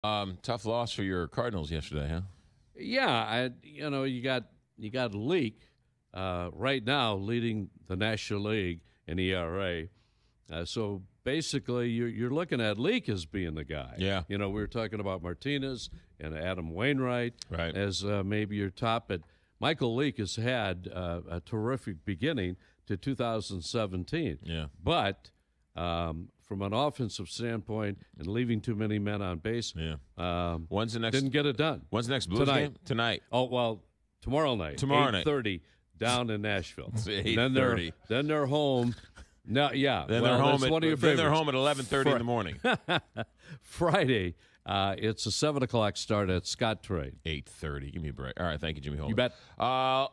Tough loss for your Cardinals yesterday, huh? Yeah, you got Leak right now leading the National League in ERA. So basically, you're looking at Leak as being the guy. Yeah. We were talking about Martinez and Adam Wainwright Right. as maybe your top, but Michael Leak has had a terrific beginning to 2017. Yeah. But from an offensive standpoint and leaving too many men on base, When's the next? didn't get it done. When's the next Blues game? Tonight. Oh, well, tomorrow night. Tomorrow night. 8:30 down in Nashville. It's And 8:30. then they're home. No, yeah. Then well, they're home. that's one of your Then they're favorites. home at 11:30 in the morning. Friday, it's a 7 o'clock start at Scott Trade. 8:30. Give me a break. All right, thank you, Jimmy Holden. You bet.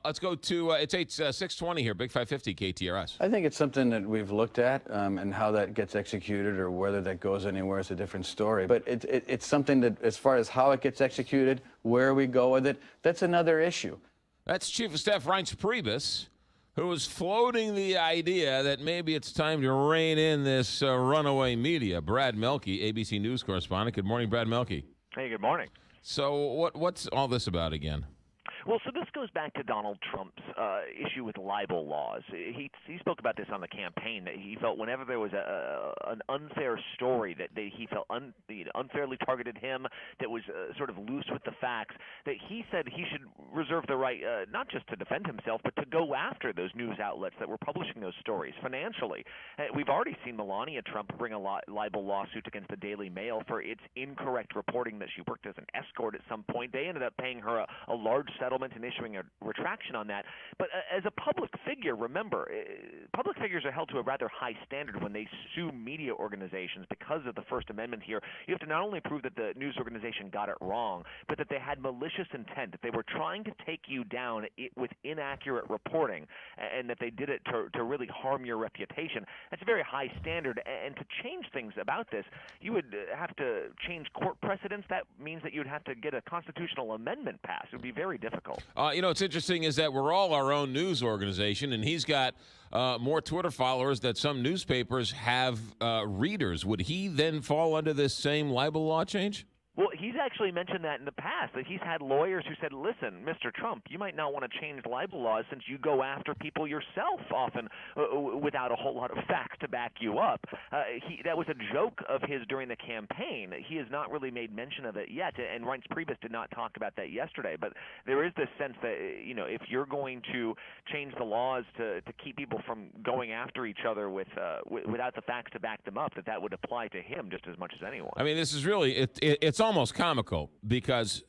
Let's go to it's 6:20 here. Big 550 KTRS. I think it's something that we've looked at, and how that gets executed or whether that goes anywhere is a different story. But it's something that, as far as how it gets executed, where we go with it, that's another issue. That's Chief of Staff Reince Priebus, who was floating the idea that maybe it's time to rein in this runaway media. Brad Melke, ABC News correspondent. Good morning, Brad Melke. Hey, good morning. So what's all this about again? Well, so this goes back to Donald Trump's issue with libel laws. He spoke about this on the campaign, that he felt whenever there was an unfair story that he felt unfairly targeted him, that was sort of loose with the facts, that he said he should reserve the right not just to defend himself, but to go after those news outlets that were publishing those stories financially. We've already seen Melania Trump bring a libel lawsuit against the Daily Mail for its incorrect reporting that she worked as an escort at some point. They ended up paying her a large settlement and issuing a retraction on that. But as a public figure, remember, public figures are held to a rather high standard when they sue media organizations because of the First Amendment here. You have to not only prove that the news organization got it wrong, but that they had malicious intent, that they were trying to take you down with inaccurate reporting, and that they did it to really harm your reputation. That's a very high standard, and to change things about this, you would have to change court precedents. That means that you would have to get a constitutional amendment passed. It would be very difficult. What's interesting is that we're all our own news organization, and he's got more Twitter followers that some newspapers have readers. Would he then fall under this same libel law change? Well, he's actually mentioned that in the past, that he's had lawyers who said, listen, Mr. Trump, you might not want to change libel laws since you go after people yourself often without a whole lot of facts to back you up. That was a joke of his during the campaign. He has not really made mention of it yet, and Reince Priebus did not talk about that yesterday. But there is this sense that, if you're going to change the laws to keep people from going after each other without the facts to back them up, that would apply to him just as much as anyone. I mean, this is really it's almost comical, because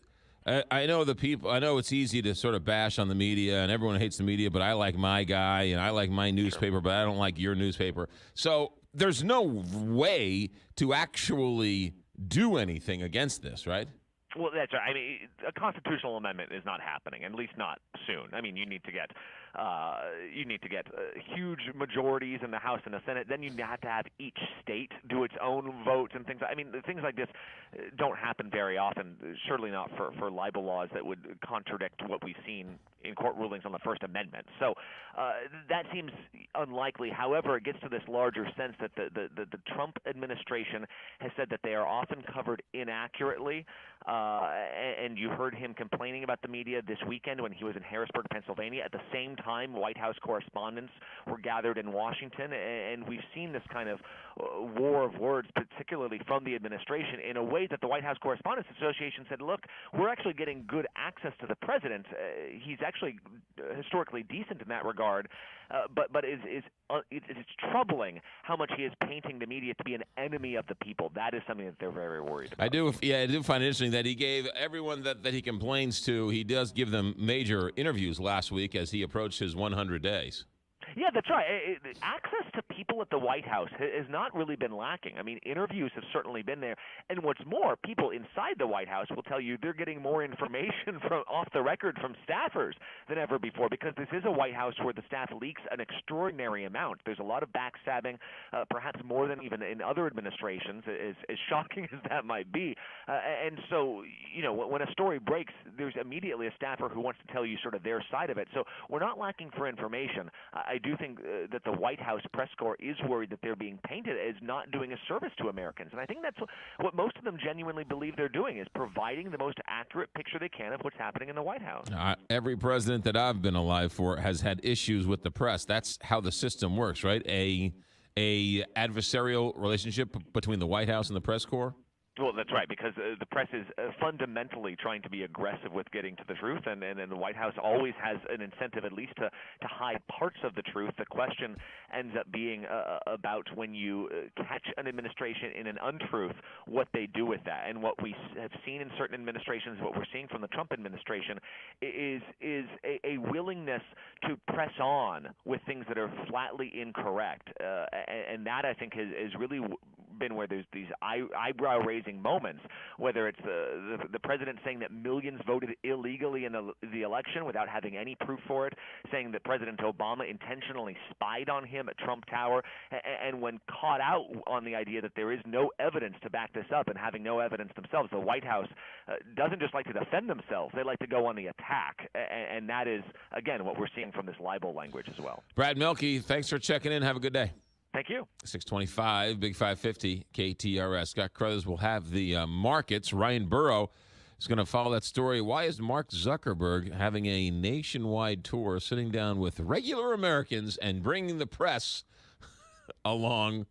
I know the people. I know it's easy to sort of bash on the media, and everyone hates the media, but I like my guy and I like my newspaper, sure, but I don't like your newspaper. So there's no way to actually do anything against this, right? Well, that's right. I mean, a constitutional amendment is not happening, at least not soon. I mean, you need to get huge majorities in the House and the Senate. Then you have to have each state do its own votes and things. I mean, things like this don't happen very often. Surely not for libel laws that would contradict what we've seen in court rulings on the First Amendment. So that seems unlikely. However, it gets to this larger sense that the Trump administration has said that they are often covered inaccurately. And you heard him complaining about the media this weekend when he was in Harrisburg, Pennsylvania. At the same time, White House correspondents were gathered in Washington, and we've seen this kind of war of words, particularly from the administration, in a way that the White House Correspondents Association said, look, we're actually getting good access to the president. He's actually historically decent in that regard, but it's troubling how much he is painting the media to be an enemy of the people. That is something that they're very worried about. I do find it interesting that he gave everyone that he complains to, he does give them major interviews last week as he approached his 100 days. Yeah, that's right. Access to people at the White House has not really been lacking. I mean, interviews have certainly been there. And what's more, people inside the White House will tell you they're getting more information from off the record from staffers than ever before, because this is a White House where the staff leaks an extraordinary amount. There's a lot of backstabbing, perhaps more than even in other administrations, as shocking as that might be. And so, when a story breaks, there's immediately a staffer who wants to tell you sort of their side of it. So we're not lacking for information. I do think that the White House press corps is worried that they're being painted as not doing a service to Americans. And I think that's what most of them genuinely believe they're doing, is providing the most accurate picture they can of what's happening in the White House. Every president that I've been alive for has had issues with the press. That's how the system works, right? A adversarial relationship between the White House and the press corps. Well, that's right, because the press is fundamentally trying to be aggressive with getting to the truth, and the White House always has an incentive at least to hide parts of the truth. The question ends up being about when you catch an administration in an untruth, what they do with that. And what we have seen in certain administrations, what we're seeing from the Trump administration, is a willingness to press on with things that are flatly incorrect. And that, I think, has really been where there's these eyebrow-raising moments, whether it's the president saying that millions voted illegally in the election without having any proof for it, saying that President Obama intentionally spied on him at Trump Tower, and when caught out on the idea that there is no evidence to back this up, and having no evidence themselves, the White House doesn't just like to defend themselves, they like to go on the attack, and that is, again, what we're seeing from this libel language as well. Brad Mielke, thanks for checking in. Have a good day. Thank you. 625, Big 550, KTRS. Scott Crothers will have the markets. Ryan Burrow is going to follow that story. Why is Mark Zuckerberg having a nationwide tour, sitting down with regular Americans and bringing the press along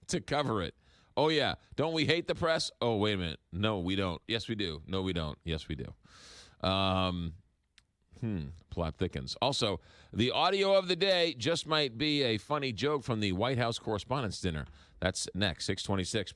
to cover it? Oh, yeah. Don't we hate the press? Oh, wait a minute. No, we don't. Yes, we do. No, we don't. Yes, we do. Plot thickens. Also, the audio of the day just might be a funny joke from the White House Correspondents' Dinner. That's next, 626.